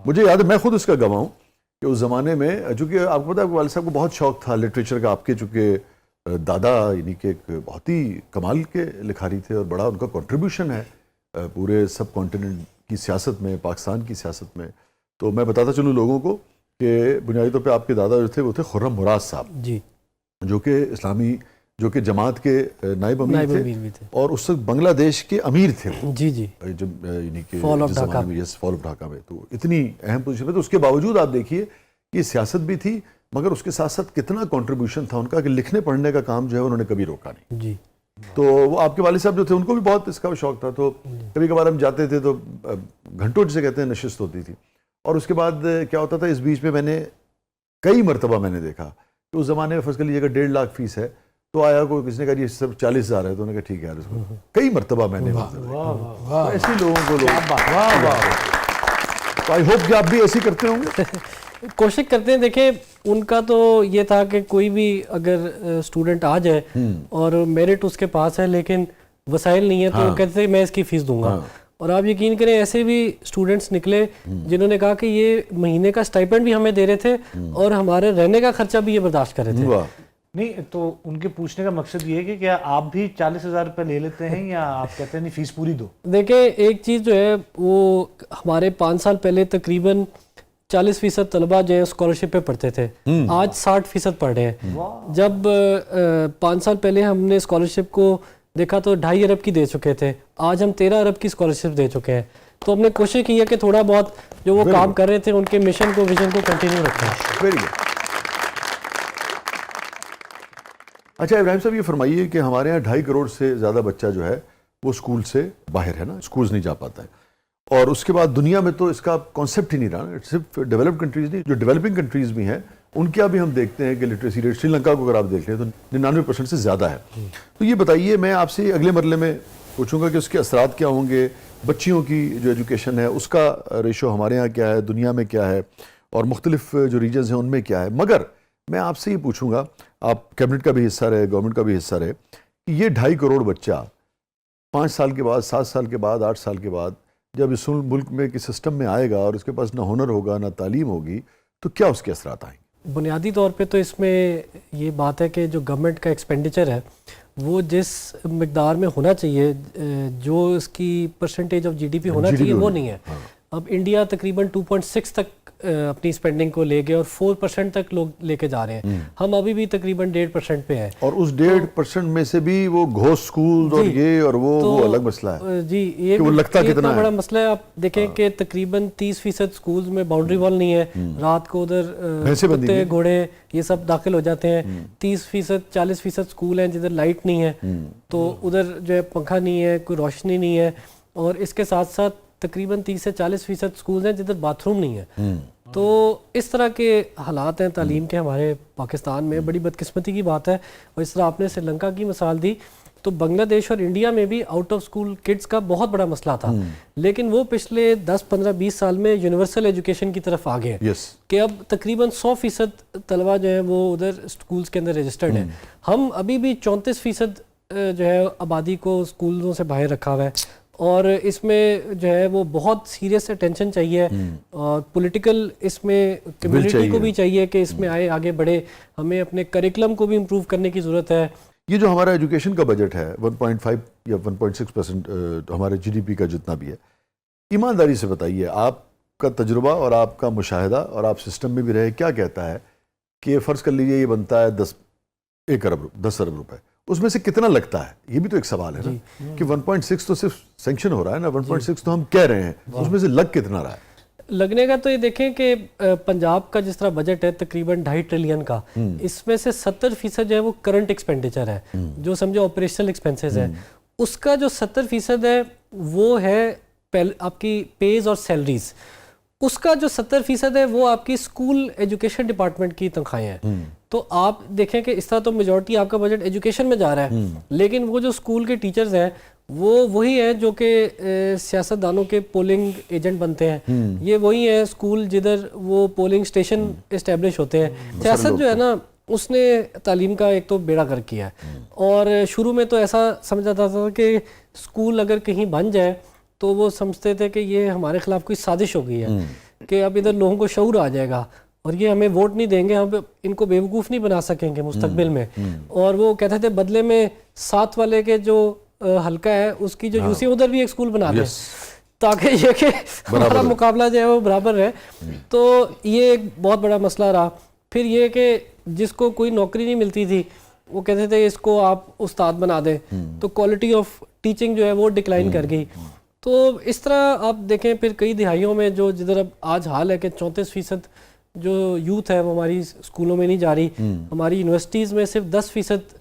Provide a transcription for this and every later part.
مجھے یاد ہے، میں خود اس کا گواہ ہوں کہ اس زمانے میں، چونکہ آپ کو پتا ہے والد صاحب کو بہت شوق تھا لٹریچر کا، آپ کے چونکہ دادا یعنی کہ ایک بہت ہی کمال کے لکھاری تھے اور بڑا ان کا کنٹریبیوشن ہے پورے سب کانٹیننٹ کی سیاست میں، پاکستان کی سیاست میں. تو میں بتاتا چلوں لوگوں کو کہ بنیادی طور پہ آپ کے دادا جو تھے وہ تھے خرم مراد صاحب، جی، جو کہ جماعت کے نائب امیر تھے اور اس وقت بنگلہ دیش کے امیر تھے. جی جی، جب یعنی کہ فال آف زمانے میں فال آف ڈھاکہ میں، تو اتنی اہم پوزیشن پہ تو اس کے باوجود آپ دیکھیے کہ سیاست بھی تھی مگر اس کے ساتھ ساتھ کتنا کنٹریبیوشن تھا ان کا کہ لکھنے پڑھنے کا کام جو ہے انہوں نے کبھی روکا نہیں. جی، تو وہ آپ کے والد صاحب جو تھے ان کو بھی بہت اس کا شوق تھا. تو کبھی کبھار ہم جاتے تھے تو گھنٹوں جسے کہتے ہیں نشست ہوتی تھی. اور اس کے بعد کیا ہوتا تھا، اس بیچ میں نے کئی مرتبہ میں نے دیکھا کہ اس زمانے میں فرض کر لیجیے کہ 1.5 لاکھ فیس ہے، تو آیا کوئی کسی نے کہا یہ سب 40,000 ہے، تو انہوں نے کہا ٹھیک ہے یار اس کو. کئی مرتبہ میں نے ایسے لوگوں کو آئی ہوپ کہ آپ بھی ایسے کرتے ہوں گے. کوشش کرتے ہیں. دیکھیں ان کا تو یہ تھا کہ کوئی بھی اگر اسٹوڈنٹ آ جائے اور میرٹ اس کے پاس ہے لیکن وسائل نہیں ہے تو وہ کہتے ہیں میں اس کی فیس دوں گا. اور آپ یقین کریں ایسے بھی اسٹوڈنٹس نکلے جنہوں نے کہا کہ یہ مہینے کا اسٹائپنڈ بھی ہمیں دے رہے تھے اور ہمارے رہنے کا خرچہ بھی یہ برداشت کر رہے تھے. نہیں تو ان کے پوچھنے کا مقصد یہ ہے کہ کیا آپ بھی 40,000 روپے لے لیتے ہیں یا آپ کہتے ہیں نہیں فیس پوری دو؟ دیکھیں ایک چیز جو ہے وہ ہمارے 5 سال پہلے تقریباً 40% طلبہ جو ہے اسکالرشپ پہ پڑھتے تھے، آج 60% پڑھ رہے ہیں. جب 5 سال پہلے ہم نے اسکالرشپ کو دیکھا تو 2.5 ارب کی دے چکے تھے، آج ہم 13 ارب کی اسکالرشپ دے چکے ہیں. تو ہم نے کوشش کی ہے کہ تھوڑا بہت جو وہ کام کر رہے تھے ان کے مشن کو ویژن کو کنٹینیو رکھیں. Very good. اچھا ابراہیم صاحب یہ فرمائیے کہ ہمارے یہاں 2.5 کروڑ سے زیادہ بچہ جو ہے وہ اسکول سے باہر ہے نا، اسکولز نہیں جا پاتا ہے. اور اس کے بعد دنیا میں تو اس کا کانسیپٹ ہی نہیں رہا. صرف ڈیولپڈ کنٹریز نہیں، جو ڈیولپنگ کنٹریز بھی ہیں ان کیا بھی ہم دیکھتے ہیں کہ لٹریسی ریٹ سری لنکا کو اگر آپ دیکھ لیں تو 99% سے زیادہ ہے. تو یہ بتائیے، میں آپ سے اگلے مرحلے میں پوچھوں گا کہ اس کے اثرات کیا ہوں گے، بچیوں کی جو ایجوکیشن ہے اس کا ریشو ہمارے ہاں کیا ہے، دنیا میں کیا ہے، اور مختلف جو ریجنز ہیں ان میں کیا ہے. مگر میں آپ سے یہ پوچھوں گا، آپ کیبنٹ کا بھی حصہ رہے، گورنمنٹ کا بھی حصہ رہے، کہ یہ 2.5 کروڑ بچہ 5 سال کے بعد، 7 سال کے بعد، 8 سال کے بعد جب اس ملک میں کہ سسٹم میں آئے گا اور اس کے پاس نہ ہنر ہوگا نہ تعلیم ہوگی تو کیا اس کے اثرات آئیں گے؟ بنیادی طور پہ تو اس میں یہ بات ہے کہ جو گورنمنٹ کا ایکسپینڈیچر ہے وہ جس مقدار میں ہونا چاہیے، جو اس کی percentage of G D P ہونا چاہیے وہ نہیں ہے. اب انڈیا تقریباً 2.6 تک اپنی اسپینڈنگ کو لے گئے اور 4% تک لوگ لے کے جا رہے ہیں. ہم ابھی بھی تقریباً 1.5% پہ ہیں. اور اس 1.5% میں سے بھی وہ گھوسٹ سکولز اور یہ اور وہ الگ مسئلہ ہے. جی یہ اتنا بڑا مسئلہ ہے. آپ دیکھیں کہ تقریباً 30% سکولز میں باؤنڈری وال نہیں ہے، رات کو ادھر کتے گھوڑے یہ سب داخل ہو جاتے ہیں. 30% 40% سکول ہیں جدھر لائٹ نہیں ہے، تو ادھر جو ہے پنکھا نہیں ہے، کوئی روشنی نہیں ہے. اور اس کے ساتھ ساتھ تقریباً 30 سے 40% سکولز ہیں جدھر باتھ روم نہیں ہے. تو اس طرح کے حالات ہیں تعلیم کے ہمارے پاکستان میں. بڑی بدقسمتی کی بات ہے. اور اس طرح آپ نے سری لنکا کی مثال دی تو بنگلہ دیش اور انڈیا میں بھی آؤٹ آف سکول کڈز کا بہت بڑا مسئلہ تھا، لیکن وہ پچھلے 10 15 20 سال میں یونیورسل ایجوکیشن کی طرف آ گئے کہ اب تقریباً 100% طلبہ جو ہیں وہ ادھر سکولز کے اندر رجسٹرڈ ہیں. ہم ابھی بھی 34% جو ہے آبادی کو سکولوں سے باہر رکھا ہوا ہے. اور اس میں جو ہے وہ بہت سیریس اٹینشن چاہیے اور پولیٹیکل اس میں کمیونٹی کو بھی چاہیے کہ اس میں آئے آگے بڑھے. ہمیں اپنے کریکلم کو بھی امپروو کرنے کی ضرورت ہے. یہ جو ہمارا ایجوکیشن کا بجٹ ہے 1.5 یا 1.6% ہمارے جی ڈی پی کا جتنا بھی ہے، ایمانداری سے بتائیے آپ کا تجربہ اور آپ کا مشاہدہ اور آپ سسٹم میں بھی رہے، کیا کہتا ہے کہ فرض کر لیجیے یہ بنتا ہے 10 ارب روپے، اس میں سے کتنا لگتا ہے؟ یہ بھی تو ایک سوال ہے نا کہ 1.6 تو صرف سینکشن ہو رہا ہے نا، 1.6 تو ہم کہہ رہے ہیں، اس میں سے لگ کتنا رہا ہے؟ لگنے کا تو یہ دیکھیں کہ پنجاب کا جس طرح بجٹ ہے تقریباً 2.5 ٹریلین کا، اس میں سے 70% جو ہے وہ کرنٹ ایکسپینڈیچر ہے، جو سمجھو آپریشنل ایکسپینسز ہے. اس کا جو 70% ہے وہ ہے آپ کی پیز اور سیلریز. اس کا جو 70% ہے وہ آپ کی اسکول ایجوکیشن ڈپارٹمنٹ کی تنخواہیں ہیں. تو آپ دیکھیں کہ اس طرح تو میجورٹی آپ کا بجٹ ایجوکیشن میں جا رہا ہے، لیکن وہ جو اسکول کے ٹیچرز ہیں وہ وہی ہیں جو کہ سیاستدانوں کے پولنگ ایجنٹ بنتے ہیں. یہ وہی ہیں اسکول جدھر وہ پولنگ اسٹیشن اسٹیبلش ہوتے ہیں. سیاست جو ہے نا اس نے تعلیم کا ایک تو بیڑا غرق کیا ہے. اور شروع میں تو ایسا سمجھا جاتا تھا کہ اسکول اگر کہیں بن جائے تو وہ سمجھتے تھے کہ یہ ہمارے خلاف کوئی سازش ہو گئی ہے. کہ اب ادھر لوگوں کو شعور آ جائے گا اور یہ ہمیں ووٹ نہیں دیں گے, ہم ان کو بیوقوف نہیں بنا سکیں گے مستقبل میں. اور وہ کہتے تھے بدلے میں 7 والے کے جو حلقہ ہے اس کی جو یوسی ادھر بھی ایک اسکول بنا دیں تاکہ یہ کہ ہمارا مقابلہ جو ہے وہ برابر ہے. تو یہ ایک بہت بڑا مسئلہ رہا. پھر یہ کہ جس کو کوئی نوکری نہیں ملتی تھی وہ کہتے تھے اس کو آپ استاد بنا دیں, تو کوالٹی آف ٹیچنگ جو ہے وہ ڈکلائن کر گئی. تو اس طرح آپ دیکھیں پھر کئی دہائیوں میں جو جدھر اب آج حال ہے کہ 34% جو یوتھ ہے وہ ہماری اسکولوں میں نہیں جا رہی, ہماری یونیورسٹیز میں صرف 10%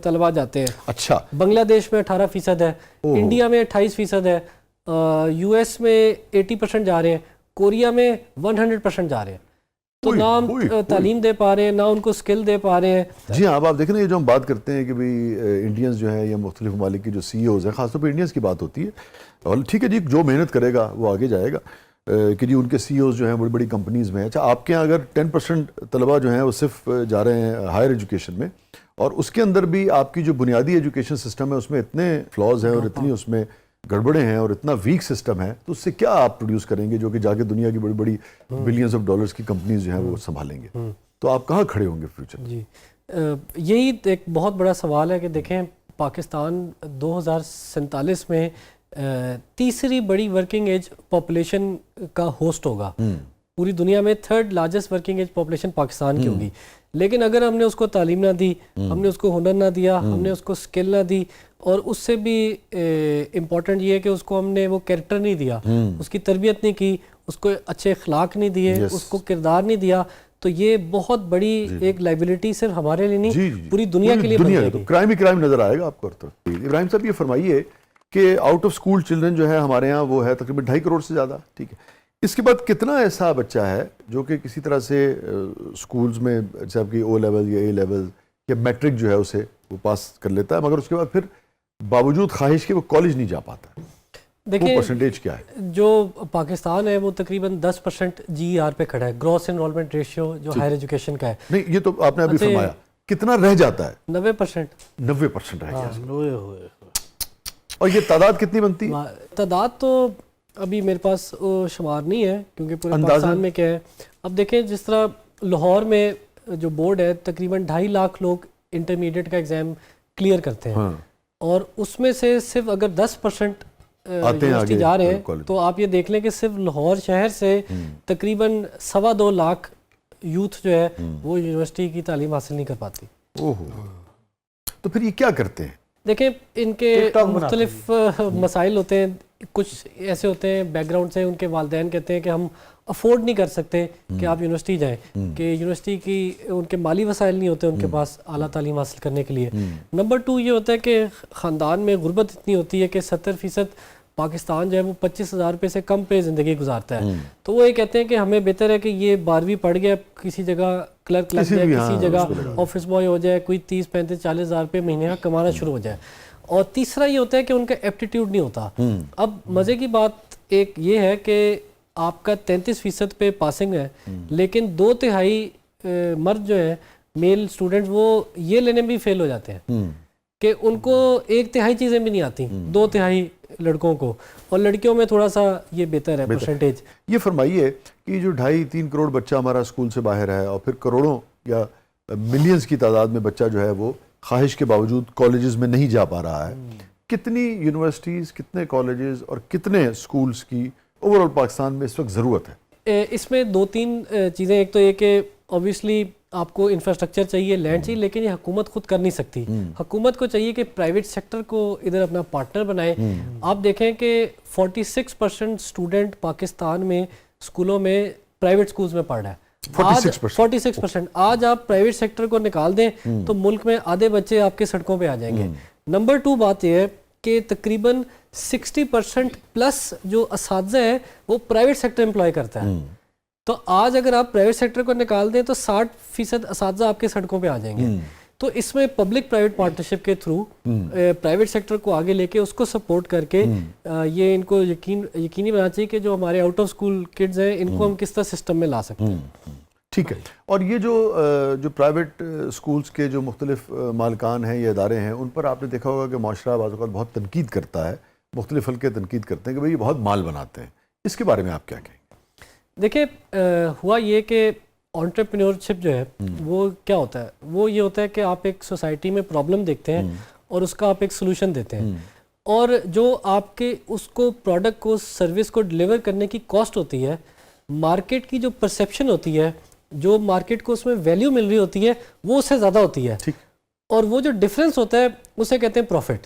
طلباء جاتے ہیں. اچھا, بنگلہ دیش میں 18% ہے, انڈیا میں 28% ہے, یو ایس میں 80% جا رہے ہیں, کوریا میں 100% جا رہے ہیں. تو نہ ہم تعلیم دے پا رہے ہیں, نہ ان کو اسکل دے پا رہے ہیں. جی ہاں, اب آپ دیکھ رہے ہیں جو ہم بات کرتے ہیں کہ بھئی انڈینز جو ہیں یا مختلف ممالک کی جو سی ای اوز ہیں, خاص طور پہ انڈینز کی بات ہوتی ہے, اور ٹھیک ہے جی جو محنت کرے گا وہ آگے جائے گا کہ جی ان کے سی ای اوز جو ہیں بڑی بڑی کمپنیز میں ہیں. اچھا, آپ کے یہاں اگر 10% طلباء جو ہیں وہ صرف جا رہے ہیں ہائر ایجوکیشن میں, اور اس کے اندر بھی آپ کی جو بنیادی ایجوکیشن سسٹم ہے اس میں اتنے فلاز ہیں اور اتنی اس میں گڑبڑیں ہیں اور اتنا ویک سسٹم ہے, تو اس سے کیا آپ پروڈیوس کریں گے جو کہ جا کے دنیا کی بڑی بڑی بلینز آف ڈالرز کی کمپنیز جو ہیں وہ سنبھالیں گے؟ تو آپ کہاں کھڑے ہوں گے فیوچر؟ جی یہی ایک بہت بڑا سوال ہے کہ دیکھیں پاکستان 2047 میں تیسری بڑی ورکنگ ایج پاپولیشن کا ہوسٹ ہوگا. پوری دنیا میں 3rd largest working age population Pakistan کی ہوگی. لیکن اگر ہم نے اس کو تعلیم نہ دی, ہم نے اس کو ہنر نہ دیا, ہم نے اس کو اسکل نہ دی, اور اس سے بھی امپورٹنٹ یہ ہے کہ اس کو ہم نے وہ کیریکٹر نہیں دیا, اس کی تربیت نہیں کی, اس کو اچھے اخلاق نہیں دیے, اس کو کردار نہیں دیا, تو یہ بہت بڑی ایک لائبلٹی صرف ہمارے لیے نہیں پوری دنیا کے لیے بن جائے گی. کرائم ہی کرائم نظر آئے گا آپ کو. ابراہیم صاحب یہ فرمائیے کہ آؤٹ آف اسکول چلڈرن جو ہے ہمارے ہاں وہ ہے تقریباً 2.5 کروڑ سے زیادہ, ٹھیک ہے. اس کے بعد کتنا ایسا بچہ ہے جو کہ کسی طرح سے اسکولز میں جیسے آپ کی او لیول یا اے لیول یا میٹرک جو ہے اسے وہ پاس کر لیتا ہے, مگر اس کے بعد پھر باوجود خواہش کے وہ کالج نہیں جا پاتا. دیکھیں وہ پرسنٹیج کیا ہے؟ جو پاکستان ہے وہ تقریباً 10% جی ای آر پہ کھڑا ہے, گراس انرولمنٹ ریشیو جو ہائر ایجوکیشن کا ہے. نہیں یہ تو آپ نے ابھی فرمایا, کتنا رہ جاتا ہے؟ 90% 90% رہ گیا. اور یہ تعداد کتنی بنتی ہے؟ تعداد تو ابھی میرے پاس شمار نہیں ہے کیونکہ پورے پاکستان میں کیا ہے. اب دیکھیں جس طرح لاہور میں جو بورڈ ہے تقریباً 2.5 لاکھ لوگ انٹرمیڈیٹ کا ایگزام کلیئر کرتے ہیں, اور اس میں سے صرف اگر 10% یونیورسٹی جا رہے ہیں تو آپ یہ دیکھ لیں کہ صرف لاہور شہر سے تقریباً 2.25 لاکھ یوتھ جو ہے وہ یونیورسٹی کی تعلیم حاصل نہیں کر پاتی. تو پھر یہ کیا کرتے ہیں؟ دیکھیں ان کے مختلف مسائل ہوتے ہیں. کچھ ایسے ہوتے ہیں بیک گراؤنڈ سے ان کے والدین کہتے ہیں کہ ہم افورڈ نہیں کر سکتے کہ آپ یونیورسٹی جائیں, کہ یونیورسٹی کی ان کے مالی وسائل نہیں ہوتے ان کے پاس اعلیٰ تعلیم حاصل کرنے کے لیے. نمبر 2 یہ ہوتا ہے کہ خاندان میں غربت اتنی ہوتی ہے کہ 70% پاکستان جو ہے وہ 25,000 روپے سے کم پہ زندگی گزارتا ہے. تو وہ یہ کہتے ہیں کہ ہمیں بہتر ہے کہ یہ 12ویں پڑھ گیا, کسی جگہ کلرک لگ جائے, کسی جگہ آفس بوائے ہو جائے, کوئی 30, 35, 40 ہزار روپے مہینے کا کمانا شروع ہو جائے. اور تیسرا یہ ہوتا ہے کہ ان کا ایپٹیٹیوڈ نہیں ہوتا. اب مزے کی بات ایک یہ ہے کہ آپ کا 33% پہ پاسنگ ہے, لیکن 2/3 مرد جو ہیں میل اسٹوڈنٹس وہ یہ لینے میں بھی فیل ہو جاتے ہیں کہ ان کو 1/3 چیزیں بھی نہیں آتی, 2/3 لڑکوں کو, اور لڑکیوں میں تھوڑا سا یہ بہتر ہے پرسنٹیج. یہ فرمائیے کہ جو 2.5-3 کروڑ بچہ ہمارا اسکول سے باہر ہے, اور پھر کروڑوں یا ملینز کی تعداد میں بچہ جو ہے وہ خواہش کے باوجود کالجز میں نہیں جا پا رہا ہے, کتنی یونیورسٹیز, کتنے کالجز اور کتنے اسکولز کی اوور آل پاکستان میں اس وقت ضرورت ہے؟ اس میں 2-3 چیزیں. ایک تو یہ کہ اوبویسلی آپ کو انفراسٹرکچر چاہیے, لینڈ چاہیے, لیکن یہ حکومت خود کر نہیں سکتی. حکومت کو چاہیے کہ پرائیویٹ سیکٹر کو ادھر اپنا پارٹنر بنائے. آپ دیکھیں کہ 46% اسٹوڈنٹ پاکستان میں اسکولوں میں پرائیویٹ اسکولز میں پڑھ رہا ہے. 46%. آج آپ پرائیویٹ سیکٹر کو نکال دیں تو ملک میں آدھے بچے آپ کے سڑکوں پہ آ جائیں گے. نمبر 2 بات یہ ہے کہ تقریباً 60% پلس جو اساتذہ ہے وہ پرائیویٹ سیکٹر امپلائی کرتا ہے. تو آج اگر آپ پرائیویٹ سیکٹر کو نکال دیں تو 60% اساتذہ آپ کے سڑکوں پہ آ جائیں گے. تو اس میں پبلک پرائیویٹ پارٹنرشپ کے تھرو پرائیویٹ سیکٹر کو آگے لے کے اس کو سپورٹ کر کے یہ ان کو یقینی بنانا چاہیے کہ جو ہمارے آؤٹ آف اسکول کڈز ہیں ان کو ہم کس طرح سسٹم میں لا سکتے ہیں. ٹھیک ہے. اور یہ جو پرائیویٹ اسکولز کے جو مختلف مالکان ہیں یا ادارے ہیں, ان پر آپ نے دیکھا ہوگا کہ معاشرہ بعض اوقات بہت تنقید کرتا ہے, مختلف حلقے تنقید کرتے ہیں کہ بھئی یہ بہت مال بناتے ہیں. اس کے بارے میں آپ کیا کہیں گے؟ دیکھیں ہوا یہ کہ انٹرپرینورشپ جو ہے وہ کیا ہوتا ہے, وہ یہ ہوتا ہے کہ آپ ایک سوسائٹی میں پرابلم دیکھتے ہیں اور اس کا آپ ایک سلوشن دیتے ہیں, اور جو آپ کے اس کو پروڈکٹ کو سروس کو ڈلیور کرنے کی کاسٹ ہوتی ہے, مارکیٹ کی جو پرسیپشن ہوتی ہے, جو مارکیٹ کو اس میں ویلیو مل رہی ہوتی ہے وہ اس سے زیادہ ہوتی ہے, اور وہ جو ڈفرینس ہوتا ہے اسے کہتے ہیں پروفٹ.